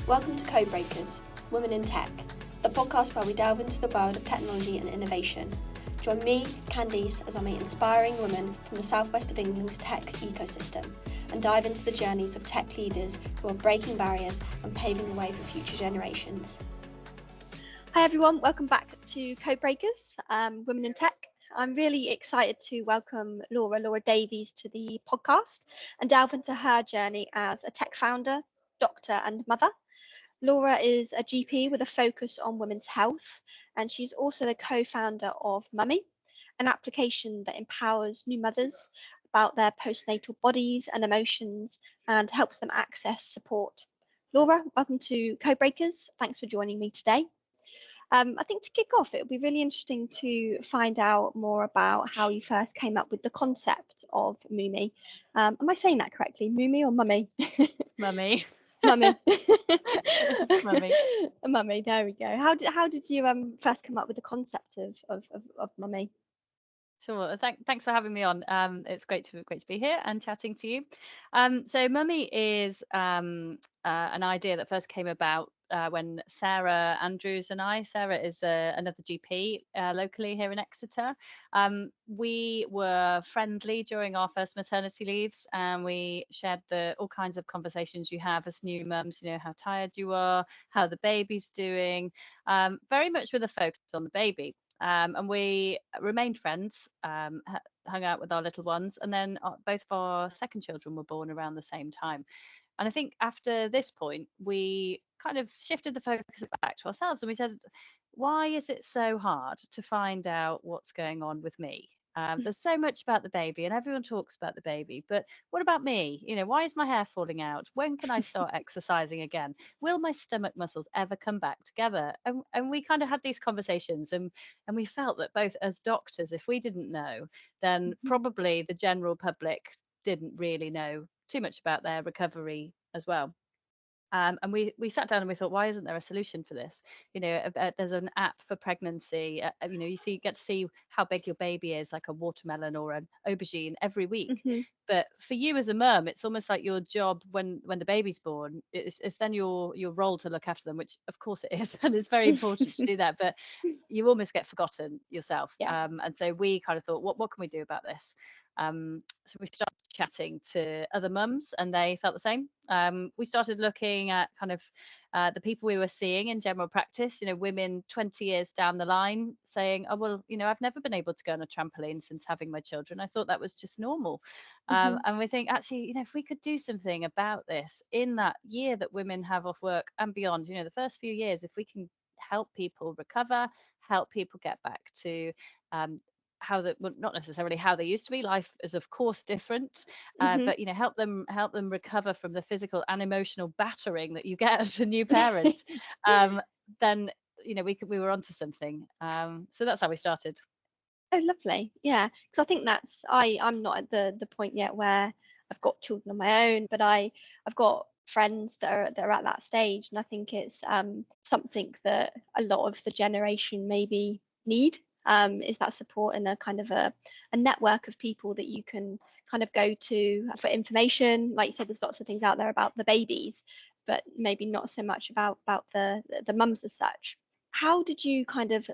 Welcome to Codebreakers, Women in Tech, the podcast where we delve into the world of technology and innovation. Join me, Candice, as I meet inspiring women from the southwest of England's tech ecosystem and dive into the journeys of tech leaders who are breaking barriers and paving the way for future generations. Hi everyone, welcome back to Codebreakers, Women in Tech. I'm really excited to welcome Laura Davies to the podcast and delve into her journey as a tech founder, doctor and mother. Laura is a GP with a focus on women's health, and she's also the co-founder of Mumie, an application that empowers new mothers about their postnatal bodies and emotions and helps them access support. Laura, welcome to Codebreakers. Thanks for joining me today. I think to kick off, it would be really interesting to find out more about how you first came up with the concept of Mumie. Am I saying that correctly? Mumie or Mummy? Mummy. Mummy. Mummy. Mummy, there we go. How did you first come up with the concept of Mummy? Sure. Thanks for having me on. It's great to be here and chatting to you. So Mummy is an idea that first came about when Sarah Andrews and Sarah is another GP locally here in Exeter. We were friendly during our first maternity leaves, and we shared all kinds of conversations you have as new mums, how tired you are, how the baby's doing, very much with a focus on the baby. And we remained friends, hung out with our little ones, and then both of our second children were born around the same time. And I think after this point, we kind of shifted the focus back to ourselves, and we said, why is it so hard to find out what's going on with me? There's so much about the baby, and everyone talks about the baby, but what about me? Why is my hair falling out? When can I start exercising again? Will my stomach muscles ever come back together? And we kind of had these conversations, and we felt that both as doctors, if we didn't know, then probably the general public didn't really know too much about their recovery as well. And we sat down and we thought, why isn't there a solution for this? There's an app for pregnancy. You get to see how big your baby is, like a watermelon or an aubergine every week. But for you as a mum, it's almost like your job when the baby's born. It's then your role to look after them, which of course it is, and it's very important to do that. But you almost get forgotten yourself. Yeah. And so we kind of thought, what can we do about this? So we started chatting to other mums, and they felt the same. We started looking at kind of the people we were seeing in general practice, women 20 years down the line saying, oh, well, I've never been able to go on a trampoline since having my children. I thought that was just normal. And we think, actually, if we could do something about this in that year that women have off work and beyond, the first few years, if we can help people recover, help people get back to not necessarily how they used to be. Life is of course different, but help them recover from the physical and emotional battering that you get as a new parent. Then we were onto something. So that's how we started. Oh, lovely. Yeah, because I think I'm not at the point yet where I've got children of my own, but I've got friends that are at that stage, and I think it's something that a lot of the generation maybe need. Is that support and a kind of a network of people that you can kind of go to for information. Like you said, there's lots of things out there about the babies, but maybe not so much about the mums as such. How did you kind of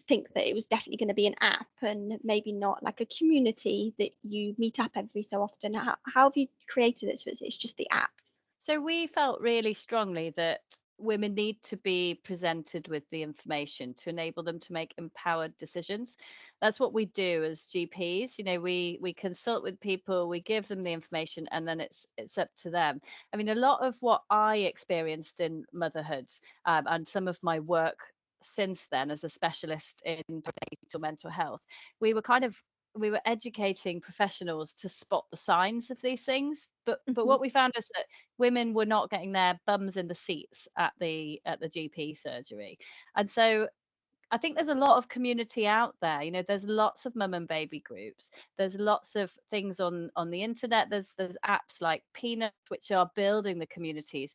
think that it was definitely going to be an app and maybe not like a community that you meet up every so often? How have you created it so it's just the app? So we felt really strongly that women need to be presented with the information to enable them to make empowered decisions. That's what we do as GPs. We consult with people, we give them the information, and then it's up to them. I mean, a lot of what I experienced in motherhood and some of my work since then as a specialist in perinatal mental health, we were educating professionals to spot the signs of these things, but what we found is that women were not getting their bums in the seats at the GP surgery. And so I think there's a lot of community out there. There's lots of mum and baby groups. There's lots of things on the internet. There's apps like Peanut, which are building the communities.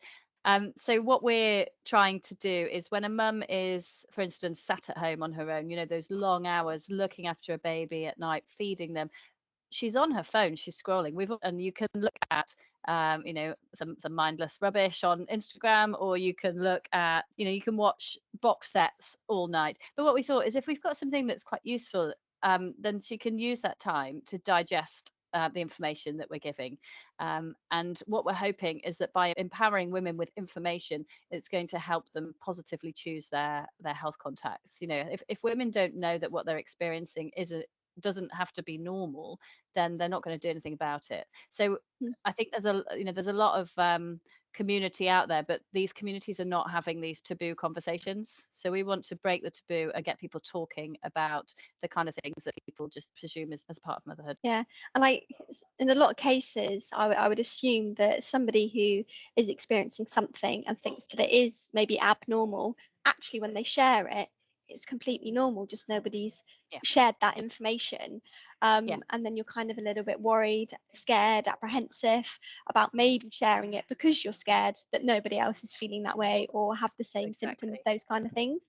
So what we're trying to do is when a mum is, for instance, sat at home on her own, those long hours looking after a baby at night, feeding them, she's on her phone, she's scrolling. And you can look at some mindless rubbish on Instagram, or you can look at, you can watch box sets all night. But what we thought is, if we've got something that's quite useful, then she can use that time to digest the information that we're giving. And what we're hoping is that by empowering women with information, it's going to help them positively choose their health contacts. If women don't know that what they're experiencing doesn't have to be normal, then they're not going to do anything about it. So I think there's a lot of community out there, but these communities are not having these taboo conversations. So we want to break the taboo and get people talking about the kind of things that people just presume as part of motherhood. Yeah, and in a lot of cases, I would assume that somebody who is experiencing something and thinks that it is maybe abnormal, actually when they share it, it's completely normal, just nobody's Yeah. shared that information. Yeah. And then you're kind of a little bit worried, scared, apprehensive about maybe sharing it because you're scared that nobody else is feeling that way or have the same symptoms, those kind of things.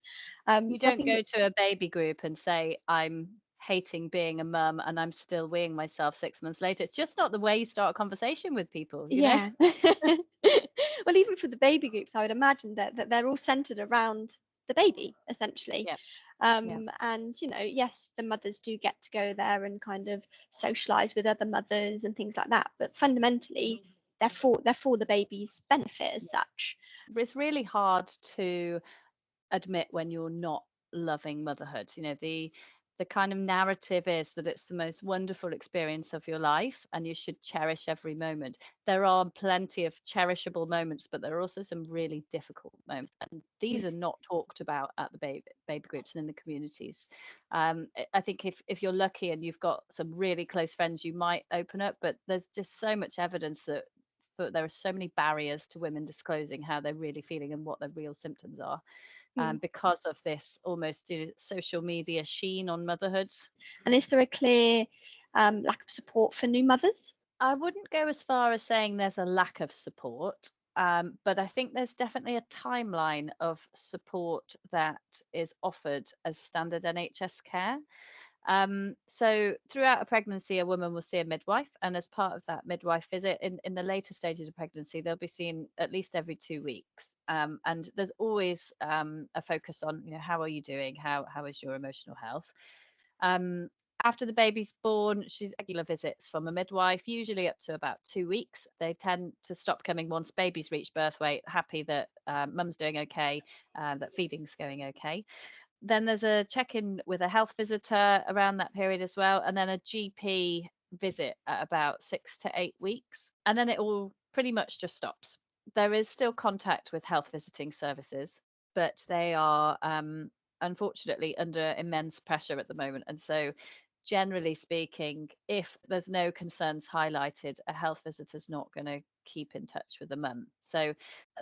You So I don't think go to a baby group and say, I'm hating being a mum and I'm still weeing myself 6 months later. It's just not the way you start a conversation with people, yeah. Well, even for the baby groups, I would imagine that they're all centered around the baby, essentially. Yeah. Yeah. And yes, the mothers do get to go there and kind of socialize with other mothers and things like that, but fundamentally they're for the baby's benefit as such. It's really hard to admit when you're not loving motherhood. The kind of narrative is that it's the most wonderful experience of your life and you should cherish every moment. There are plenty of cherishable moments, but there are also some really difficult moments, and these are not talked about at the baby groups and in the communities. I think if you're lucky and you've got some really close friends, you might open up, but there's just so much evidence that there are so many barriers to women disclosing how they're really feeling and what their real symptoms are, because of this almost social media sheen on motherhood. And is there a clear lack of support for new mothers? I wouldn't go as far as saying there's a lack of support, but I think there's definitely a timeline of support that is offered as standard NHS care. So throughout a pregnancy, a woman will see a midwife, and as part of that midwife visit, in the later stages of pregnancy, they'll be seen at least every 2 weeks. And there's always a focus on, how are you doing? How is your emotional health? Um, After the baby's born, she's regular visits from a midwife, usually up to about 2 weeks. They tend to stop coming once babies reach birth weight, happy that mum's doing okay, that feeding's going okay. Then there's a check-in with a health visitor around that period as well, and then a GP visit at about 6 to 8 weeks. And then it all pretty much just stops. There is still contact with health visiting services, but they are unfortunately under immense pressure at the moment. And so generally speaking, if there's no concerns highlighted, a health visitor's not going to keep in touch with the mum. So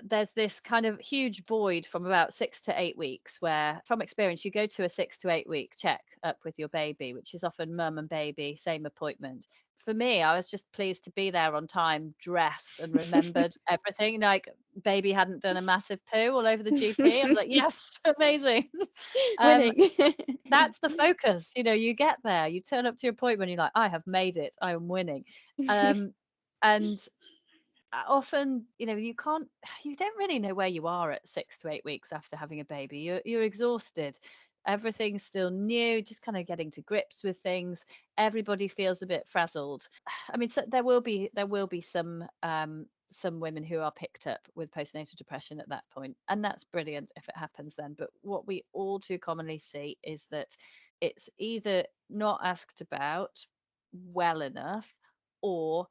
there's this kind of huge void from about 6 to 8 weeks where, from experience, you go to a 6 to 8 week check up with your baby, which is often mum and baby, same appointment. For me, I was just pleased to be there on time, dressed and remembered everything. Like, baby hadn't done a massive poo all over the GP. I was like, yes, amazing. Winning. That's the focus. You get there, you turn up to your appointment, you're like, I have made it, I am winning. And often, you don't really know where you are at 6 to 8 weeks after having a baby. You're exhausted. Everything's still new, just kind of getting to grips with things. Everybody feels a bit frazzled. I mean, so there will be some women who are picked up with postnatal depression at that point, and that's brilliant if it happens then. But what we all too commonly see is that it's either not asked about well enough, or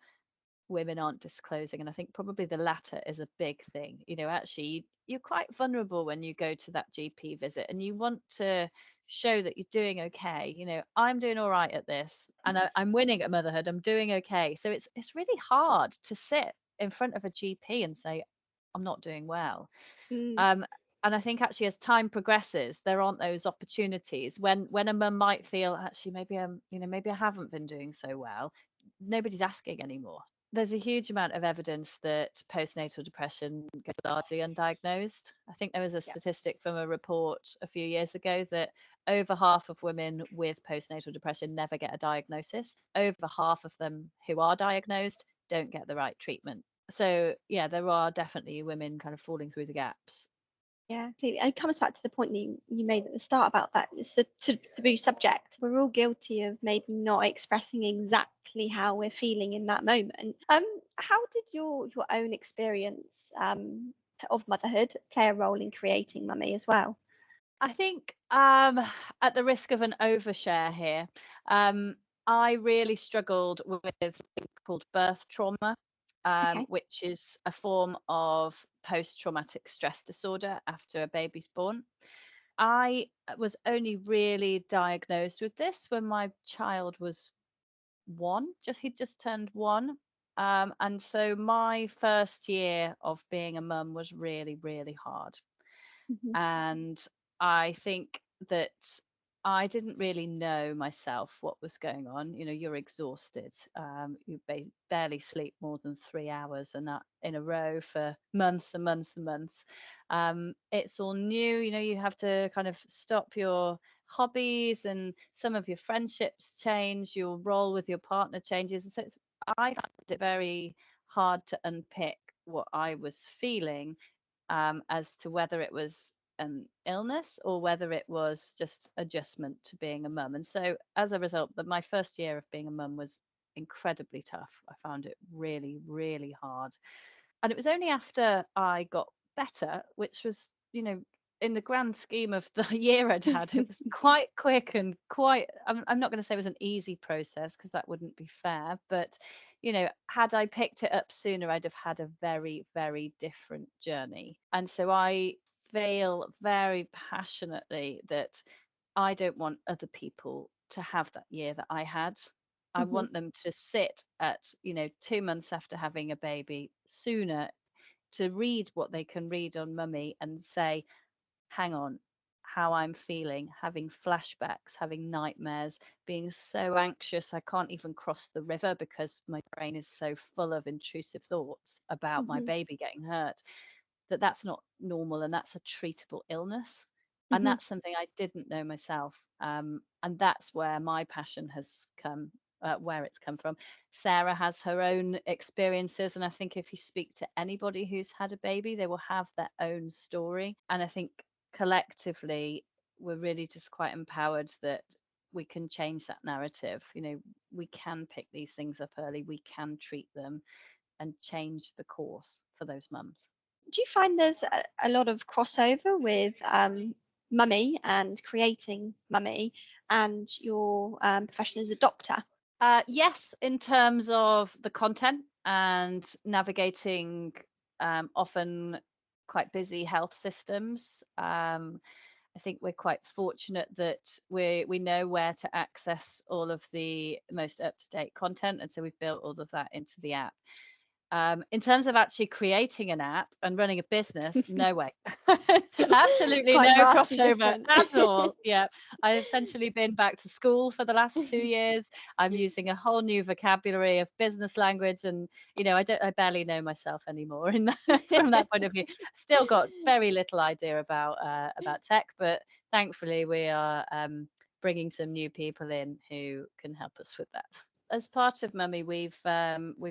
women aren't disclosing. And I think probably the latter is a big thing. Actually, you're quite vulnerable when you go to that GP visit, and you want to show that you're doing okay. I'm doing all right at this, and I'm winning at motherhood. I'm doing okay. So it's really hard to sit in front of a GP and say, I'm not doing well. Mm. And I think actually, as time progresses, there aren't those opportunities when a mum might feel, actually, maybe I haven't been doing so well. Nobody's asking anymore. There's a huge amount of evidence that postnatal depression goes largely undiagnosed. I think there was a Yeah. statistic from a report a few years ago that over half of women with postnatal depression never get a diagnosis. Over half of them who are diagnosed don't get the right treatment. So yeah, there are definitely women kind of falling through the gaps. Yeah, completely. And it comes back to the point that you made at the start about that. It's the taboo subject. We're all guilty of maybe not expressing exactly how we're feeling in that moment. How did your own experience of motherhood play a role in creating Mummy as well? I think at the risk of an overshare here, um, I really struggled with something called birth trauma, Okay. which is a form of post-traumatic stress disorder after a baby's born. I was only really diagnosed with this when my child was one, he'd just turned one. And so my first year of being a mum was really, really hard. Hmm. And I think that I didn't really know myself what was going on. You know, you're exhausted. You barely sleep more than 3 hours and that in a row for months and months and months. It's all new. You know, you have to kind of stop your hobbies, and some of your friendships change. Your role with your partner changes. And so I found it very hard to unpick what I was feeling, as to whether it was an illness or whether it was just adjustment to being a mum. And so as a result, my first year of being a mum was incredibly tough. I found it really, really hard. And it was only after I got better, which was, in the grand scheme of the year I'd had, it was quite quick and quite, I'm not going to say it was an easy process because that wouldn't be fair, but, had I picked it up sooner, I'd have had a very, very different journey. And so I feel very passionately that I don't want other people to have that year that I had. I Hmm. want them to sit at, 2 months after having a baby sooner, to read what they can read on Mummy and say, hang on, how I'm feeling, having flashbacks, having nightmares, being so anxious I can't even cross the river because my brain is so full of intrusive thoughts about my Hmm. baby getting hurt, that's not normal and that's a treatable illness. And Hmm. that's something I didn't know myself. And that's where my passion has come, where it's come from. Sarah has her own experiences. And I think if you speak to anybody who's had a baby, they will have their own story. And I think collectively, we're really just quite empowered that we can change that narrative. We can pick these things up early, we can treat them and change the course for those mums. Do you find there's a lot of crossover with Mummy and creating Mummy and your profession as a doctor? Yes, in terms of the content and navigating often quite busy health systems. I think we're quite fortunate that we know where to access all of the most up-to-date content, and so we've built all of that into the app. In terms of actually creating an app and running a business, no way. Absolutely Quite no vastly crossover different. at all. Yeah. I've essentially been back to school for the last 2 years. I'm using a whole new vocabulary of business language, and I barely know myself anymore in that, from that point of view. Still got very little idea about tech, but thankfully we are bringing some new people in who can help us with that. As part of Mummy, we've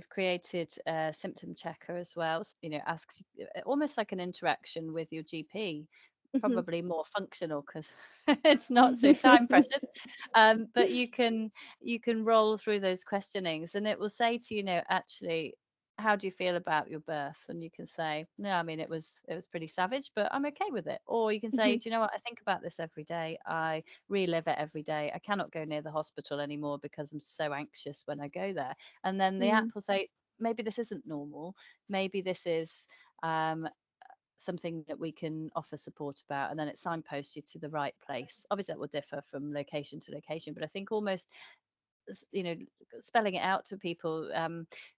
created a symptom checker as well. Asks almost like an interaction with your GP, Mhm. probably more functional because it's not so time pressured. But you can roll through those questionings, and it will say to actually, how do you feel about your birth? And you can say, no, I mean it was pretty savage, but I'm okay with it. Or you can say, Mhm. do you know what? I think about this every day. I relive it every day. I cannot go near the hospital anymore because I'm so anxious when I go there. And then the app Mm. will say, maybe this isn't normal. Maybe this is um, something that we can offer support about, and then it signposts you to the right place. Obviously that will differ from location to location, but I think almost you know spelling it out to people,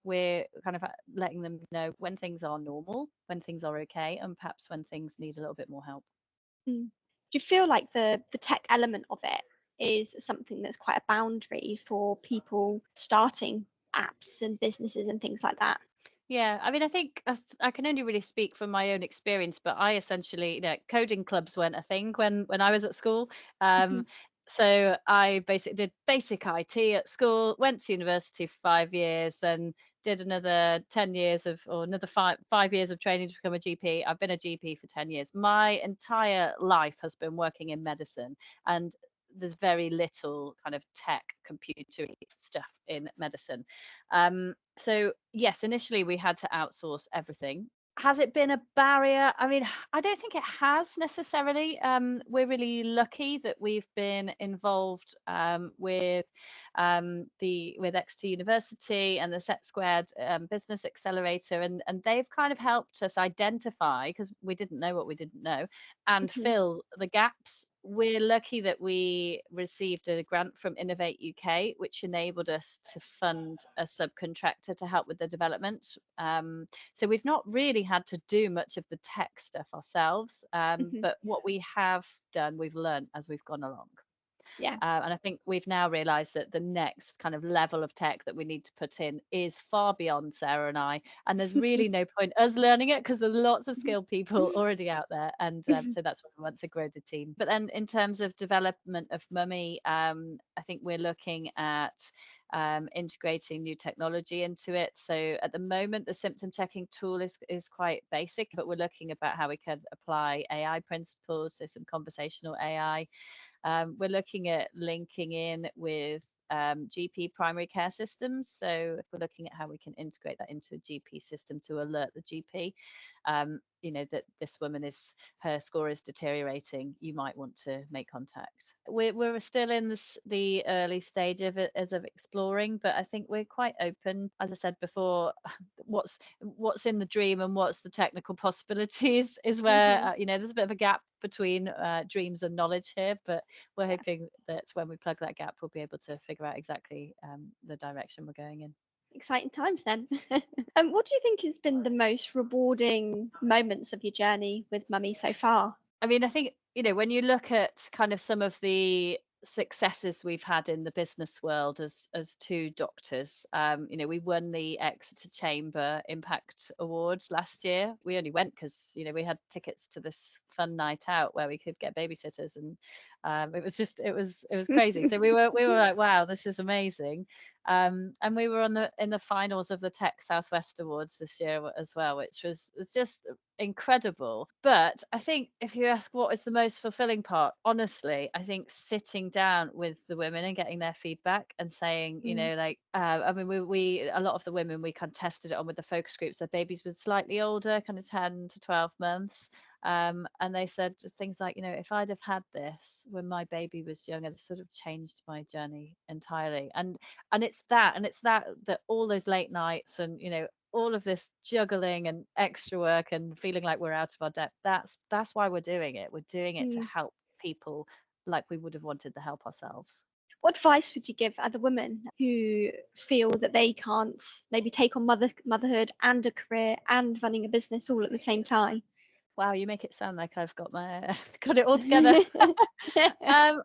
we're kind of letting them know when things are normal, when things are okay, and perhaps when things need a little bit more help. Mm. Do you feel like the tech element of it is something that's quite a boundary for people starting apps and businesses and things like that? Yeah, I mean, I think I can only really speak from my own experience, but I essentially, coding clubs weren't a thing when I was at school. Mhm. So I basically did basic IT at school, went to university for 5 years, and did another 10 years or another 5 years of training to become a GP. I've been a GP for 10 years. My entire life has been working in medicine, and there's very little kind of tech computer stuff in medicine. So yes, initially we had to outsource everything. Has it been a barrier? I mean, I don't think it has necessarily. We're really lucky that we've been involved with Exeter University and the Set Squared Business Accelerator, and they've kind of helped us identify, because we didn't know what we didn't know, and Mhm. fill the gaps. We're lucky that we received a grant from Innovate UK, which enabled us to fund a subcontractor to help with the development. So we've not really had to do much of the tech stuff ourselves, Mhm. but what we have done, we've learned as we've gone along. Yeah. And I think we've now realised that the next kind of level of tech that we need to put in is far beyond Sarah and I. And there's really no point us learning it, because there's lots of skilled people already out there. And so that's why we want to grow the team. But then in terms of development of Mumie, I think we're looking at integrating new technology into it. So at the moment, the symptom checking tool is quite basic, but we're looking about how we could apply AI principles, so some conversational AI. We're looking at linking in with GP primary care systems. So if we're looking at how we can integrate that into a GP system to alert the GP, that this woman her score is deteriorating, you might want to make contact. We're still in the early stage of it as of exploring, but I think we're quite open. As I said before, what's in the dream and what's the technical possibilities is where Mhm. there's a bit of a gap between dreams and knowledge here, but we're hoping that when we plug that gap, we'll be able to figure out exactly the direction we're going in. Exciting times then. What do you think has been the most rewarding moments of your journey with Mummy so far? I mean, I think, when you look at kind of some of the successes we've had in the business world as two doctors, we won the Exeter Chamber Impact Awards last year. We only went because, we had tickets to this fun night out where we could get babysitters, and it was crazy. So we were like, wow, this is amazing. And we were in the finals of the Tech Southwest Awards this year as well, which was just incredible. But I think if you ask what is the most fulfilling part, honestly, I think sitting down with the women and getting their feedback and saying, Mm. I mean, we a lot of the women, we kind of tested it on with the focus groups. Their babies were slightly older, kind of 10 to 12 months. And they said things like, if I'd have had this when my baby was younger, this sort of changed my journey entirely. And it's that all those late nights and all of this juggling and extra work and feeling like we're out of our depth, that's why we're doing it. We're doing it to Mm. help people like we would have wanted the help ourselves. What advice would you give other women who feel that they can't maybe take on motherhood and a career and running a business all at the same time? Wow, you make it sound like I've got got it all together. um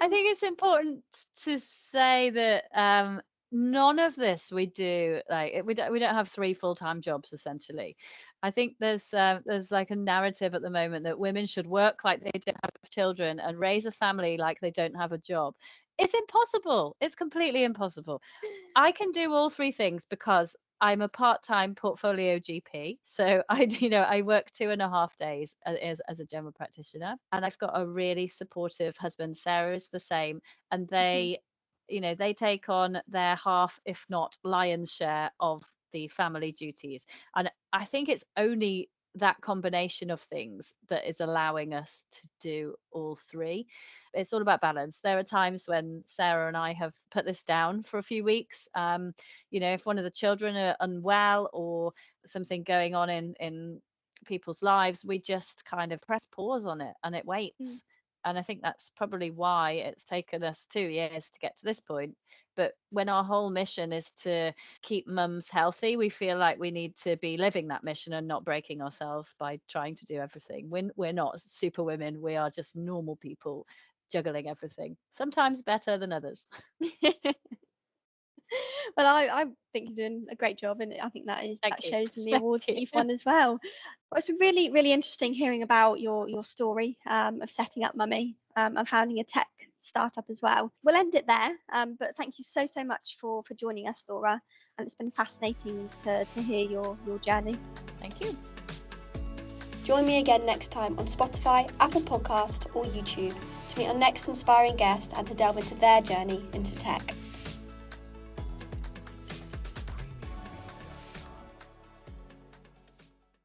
I think it's important to say that none of this we do, like we don't have three full-time jobs essentially. I think there's like a narrative at the moment that women should work like they don't have children and raise a family like they don't have a job. It's impossible. It's completely impossible. I can do all three things because I'm a part-time portfolio GP. So I work 2.5 days as a general practitioner, and I've got a really supportive husband. Sarah is the same, and Mhm. they take on their half, if not lion's share of the family duties. And I think it's only that combination of things that is allowing us to do all three. It's all about balance. There are times when Sarah and I have put this down for a few weeks. If one of the children are unwell or something going on in people's lives, we just kind of press pause on it and it Mm. waits. And I think that's probably why it's taken us 2 years to get to this point. But when our whole mission is to keep mums healthy, we feel like we need to be living that mission and not breaking ourselves by trying to do everything. We're not super women, we are just normal people juggling everything, sometimes better than others. Well, I think you're doing a great job, and I think Thank that you. shows in the Thank awards that you. you've won as well. Well, it's been really, really interesting hearing about your story of setting up Mummy and founding a tech startup as well. We'll end it there, but thank you so much for joining us, Laura. and it's been fascinating to hear your journey. Thank you. Join me again next time on Spotify, Apple Podcast or YouTube to meet our next inspiring guest and to delve into their journey into tech.